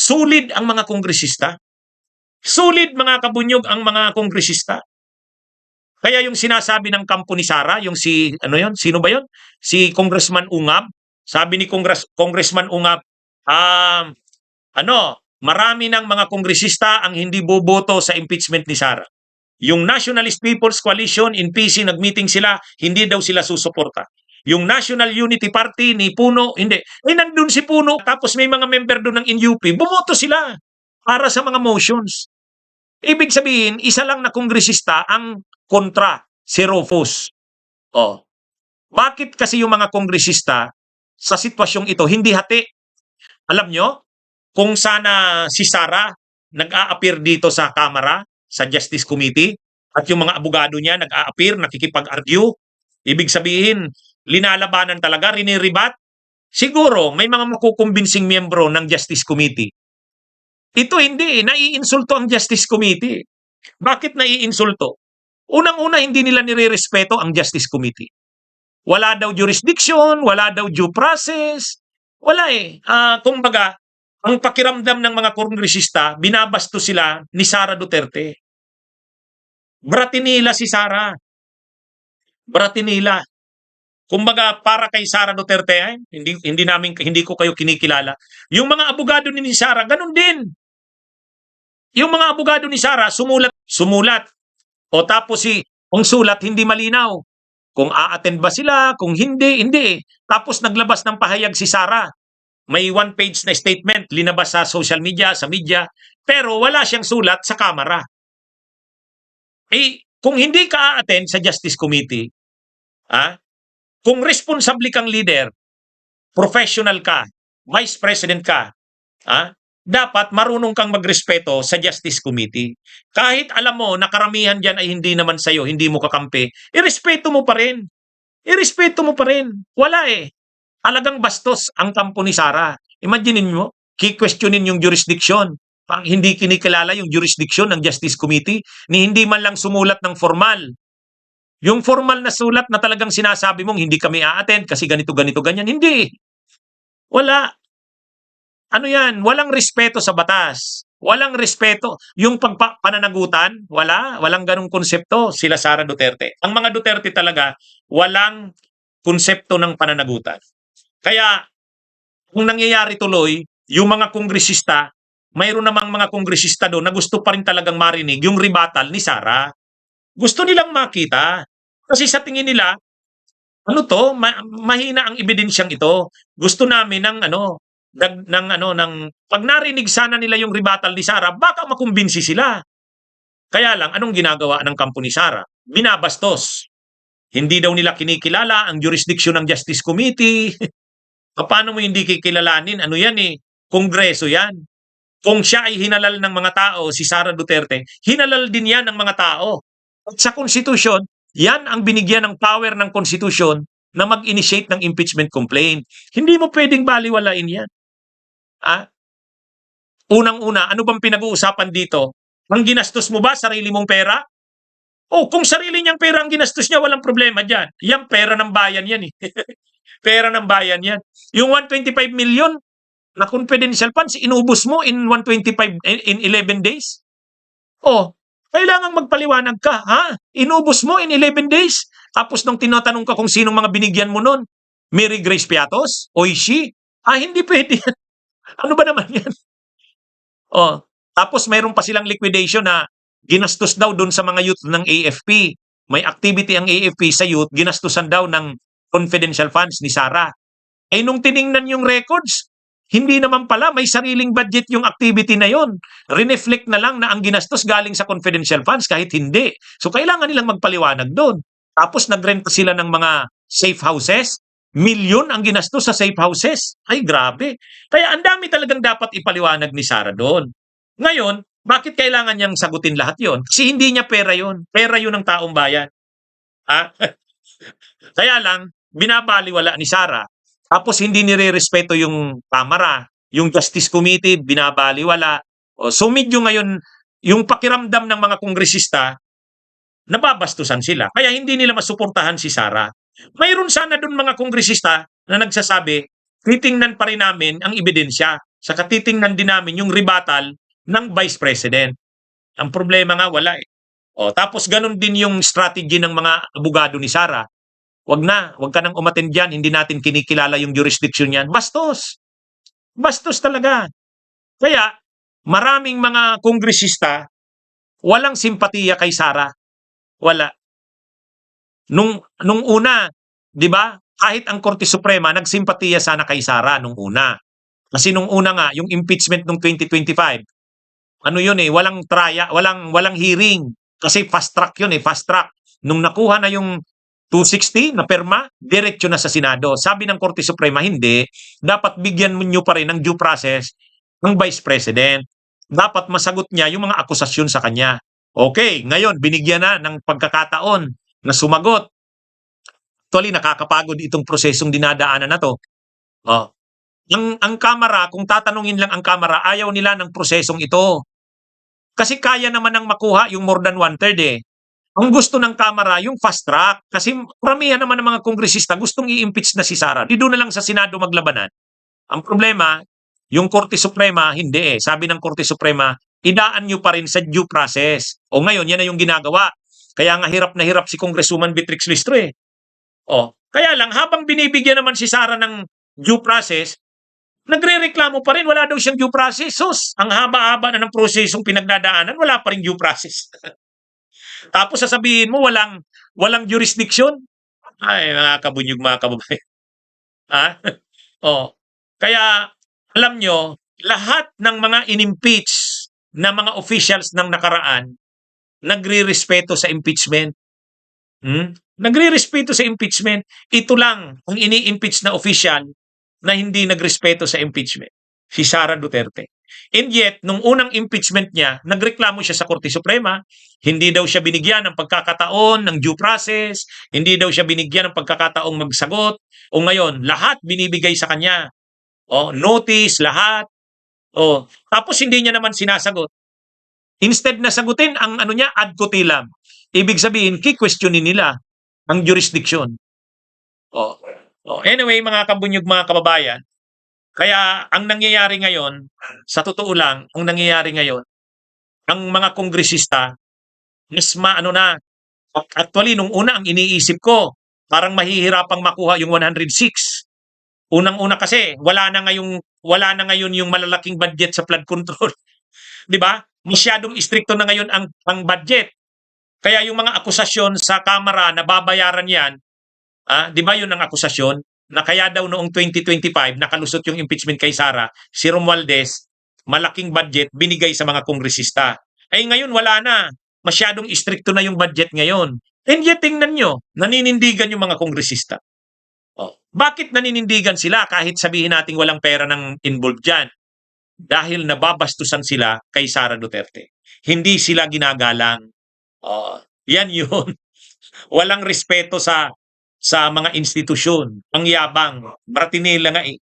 Sulid ang mga kongresista. Sulid mga kabunyog ang mga kongresista. Kaya yung sinasabi ng kampo ni Sara, yung si, ano yon, sino ba yon? Si Congressman Ungab, sabi ni Congressman Ungab, marami ng mga kongresista ang hindi boboto sa impeachment ni Sara. Yung Nationalist People's Coalition in PC, nag-meeting sila, hindi daw sila susuporta. Yung National Unity Party ni Puno, hindi. Nandun si Puno, tapos may mga member doon ng NUP, bumoto sila para sa mga motions. Ibig sabihin, isa lang na kongresista ang kontra, si Rufus. Bakit kasi yung mga kongresista sa sitwasyong ito hindi hati? Alam nyo, kung sana si Sara nag-a-appear dito sa Kamara, sa Justice Committee, at yung mga abogado niya nag-a-appear, nakikipag-argue, ibig sabihin, linalabanan talaga, riniribat, siguro may mga makukumbinsing miyembro ng Justice Committee. Ito hindi, naiinsulto ang Justice Committee. Bakit naiinsulto? Unang-una, hindi nila nire-respeto ang Justice Committee. Wala daw jurisdiction, wala daw due process, wala eh. Kumbaga, ang pakiramdam ng mga kongresista, binabasto sila ni Sara Duterte. Bratinila si Sara. Bratinila. Kumbaga, para kay Sara Duterte, hindi ko kayo kinikilala. Yung mga abogado ni Sara, ganun din. Yung mga abogado ni Sara, sumulat. O tapos ang sulat hindi malinaw. Kung a-attend ba sila, kung hindi. Tapos naglabas ng pahayag si Sara. May one-page na statement, linabas sa social media, sa media, pero wala siyang sulat sa Kamara. Kung hindi ka a-attend sa Justice Committee, kung responsable kang leader, professional ka, vice president ka, dapat marunong kang magrespeto sa Justice Committee. Kahit alam mo na karamihan dyan ay hindi naman sa'yo, hindi mo kakampi, irespeto mo pa rin. Irespeto mo pa rin. Wala eh. Talagang bastos ang kampo ni Sara. Imaginin mo, ki-questionin yung jurisdiction. Hindi kinikilala yung jurisdiction ng Justice Committee, ni hindi man lang sumulat ng formal. Yung formal na sulat na talagang sinasabi mong hindi kami a-attend kasi ganito, ganyan. Hindi. Wala. Ano yan? Walang respeto sa batas. Walang respeto. Yung pananagutan, walang ganung konsepto sila Sara Duterte. Ang mga Duterte talaga, walang konsepto ng pananagutan. Kaya, kung nangyayari tuloy, yung mga kongresista, mayroon namang mga kongresista doon na gusto pa rin talagang marinig yung rebuttal ni Sara. Gusto nilang makita. Kasi sa tingin nila, mahina ang ebidensyang ito. Gusto namin pag narinig sana nila yung rebuttal ni Sara, baka makumbinsi sila. Kaya lang, anong ginagawa ng kampo ni Sara? Binabastos. Hindi daw nila kinikilala ang jurisdiction ng Justice Committee. Paano mo hindi kikilalanin? Ano yan eh? Kongreso yan. Kung siya ay hinalal ng mga tao, si Sara Duterte, hinalal din yan ng mga tao. At sa konstitusyon, yan ang binigyan ng power ng konstitusyon na mag-initiate ng impeachment complaint. Hindi mo pwedeng baliwalain yan. Unang-una, ano bang pinag-uusapan dito? Ang ginastos mo ba, sarili mong pera? Kung sarili niyang pera ang ginastos niya, walang problema dyan. Yan, pera ng bayan yan eh. Pera ng bayan yan. Yung 125 million na confidential funds, inubos mo in 11 days? Kailangang magpaliwanag ka, Inubos mo in 11 days? Tapos nung tinatanong ka kung sinong mga binigyan mo nun, Mary Grace Piatos? Oishi? Hindi pwede yan. Ano ba naman yan? Tapos mayroon pa silang liquidation na ginastos daw dun sa mga youth ng AFP. May activity ang AFP sa youth, ginastusan daw ng confidential funds ni Sara. Nung tiningnan yung records, hindi naman pala may sariling budget yung activity na yon. Reneflect na lang na ang ginastos galing sa confidential funds kahit hindi. So kailangan nilang magpaliwanag doon. Tapos nagrenta sila ng mga safe houses. Milyon ang ginastos sa safe houses. Ay grabe. Kaya ang dami talagang dapat ipaliwanag ni Sara doon. Ngayon, bakit kailangan niyang sagutin lahat yon? Kasi hindi niya pera yon. Pera yon ng taong bayan. Kaya lang, binabaliwala ni Sara. Tapos hindi nire-respeto yung Kamara, yung Justice Committee, binabaliwala. So medyo ngayon, yung pakiramdam ng mga kongresista, nababastusan sila. Kaya hindi nila masuportahan si Sara. Mayroon sana doon mga kongresista na nagsasabi, titingnan pa rin namin ang ebidensya. Saka titingnan din namin yung rebuttal ng Vice President. Ang problema nga wala eh. O, tapos ganun din yung strategy ng mga abogado ni Sara. Wag ka nang umattend diyan, hindi natin kinikilala yung jurisdiction niyan. Bastos. Bastos talaga. Kaya maraming mga kongresista walang simpatiya kay Sara. Wala. Nung una, 'di ba? Kahit ang Korte Suprema nagsimpatiya sana kay Sara nung una. Kasi nung una nga, yung impeachment nung 2025, ano yun eh, walang trial, walang hearing. Kasi fast track yun eh, fast track. Nung nakuha na yung 260 na perma, diretso na sa Senado. Sabi ng Korte Suprema, hindi. Dapat bigyan nyo pa rin ng due process ng Vice President. Dapat masagot niya yung mga akusasyon sa kanya. Okay, ngayon, binigyan na ng pagkakataon na sumagot. Actually, nakakapagod itong prosesong dinadaanan na to. Oh. Ang Kamara, kung tatanungin lang ang Kamara, ayaw nila ng prosesong ito. Kasi kaya naman ng makuha yung more than one-third eh. Ang gusto ng Kamara, yung fast track. Kasi karamihan naman ng mga kongresista gustong i-impeach na si Sara. Di doon na lang sa Senado maglabanan. Ang problema, yung Korte Suprema, hindi eh. Sabi ng Korte Suprema, idaan nyo pa rin sa due process. O ngayon, yan na yung ginagawa. Kaya nga hirap na hirap si Congresswoman Beatrix Listro eh. O, kaya lang, habang binibigyan naman si Sara ng due process, nagrereklamo pa rin, wala daw siyang due process. Sus, ang haba-haba na ng prosesong pinagdadaanan, wala pa rin due process. Tapos sasabihin mo, walang jurisdiction? Ay, mga kabunyog, mga kababayan. Ha? Oh. Kaya, alam nyo, lahat ng mga inimpeach na mga officials ng nakaraan, nagre-respeto sa impeachment. Nagre-respeto sa impeachment. Ito lang ang ini-impeach na official na hindi nagrespeto sa impeachment. Si Sara Duterte. And yet, nung unang impeachment niya, nagreklamo siya sa Korte Suprema, hindi daw siya binigyan ng pagkakataon ng due process, hindi daw siya binigyan ng pagkakataong magsagot, o ngayon, lahat binibigay sa kanya. O, notice, lahat. O, tapos hindi niya naman sinasagot. Instead na sagutin ang ano niya, ad cotillam. Ibig sabihin, ki-questionin nila ang jurisdiction. Anyway, mga kabunyog, mga kababayan, kaya ang nangyayari ngayon, sa totoo lang, ang nangyayari ngayon, ang mga kongresista, mas maano na, actually, nung una, ang iniisip ko, parang mahihirapang makuha yung 106. Unang-una kasi, wala na ngayon yung malalaking budget sa flood control. 'Di ba? Masyadong istrikto na ngayon ang budget. Kaya yung mga akusasyon sa Kamara na babayaran yan, 'di ba yun ang akusasyon? Na kaya daw noong 2025 nakalusot yung impeachment kay Sara, si Romualdez, malaking budget binigay sa mga kongresista. Ay ngayon wala na. Masyadong istrikto na yung budget ngayon. And yet tingnan nyo, naninindigan yung mga kongresista. Bakit naninindigan sila kahit sabihin natin walang pera ng involved dyan? Dahil nababastusan sila kay Sara Duterte. Hindi sila ginagalang. Yan yun. Walang respeto sa mga institusyon. Ang yabang. Bratinela nga eh.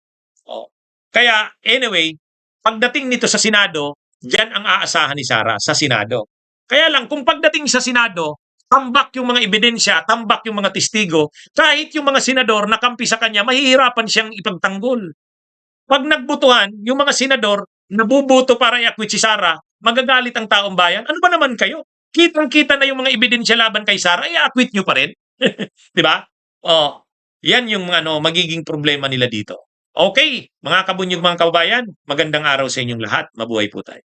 Kaya anyway, pagdating nito sa Senado, diyan ang aasahan ni Sara sa Senado. Kaya lang kung pagdating sa Senado, tambak yung mga ebidensya, tambak yung mga testigo, kahit yung mga senador na kampi sa kanya, mahihirapan siyang ipagtanggol. Pag nagbutuhan, yung mga senador, nabubuto para i-acquit si Sara, magagalit ang taong bayan. Ano ba naman kayo? Kitang-kita na yung mga ebidensya laban kay Sara, i-acquit nyo pa rin. Di ba? Yan yung magiging problema nila dito. Okay, mga kabunyog, mga kababayan, magandang araw sa inyong lahat. Mabuhay po tayo.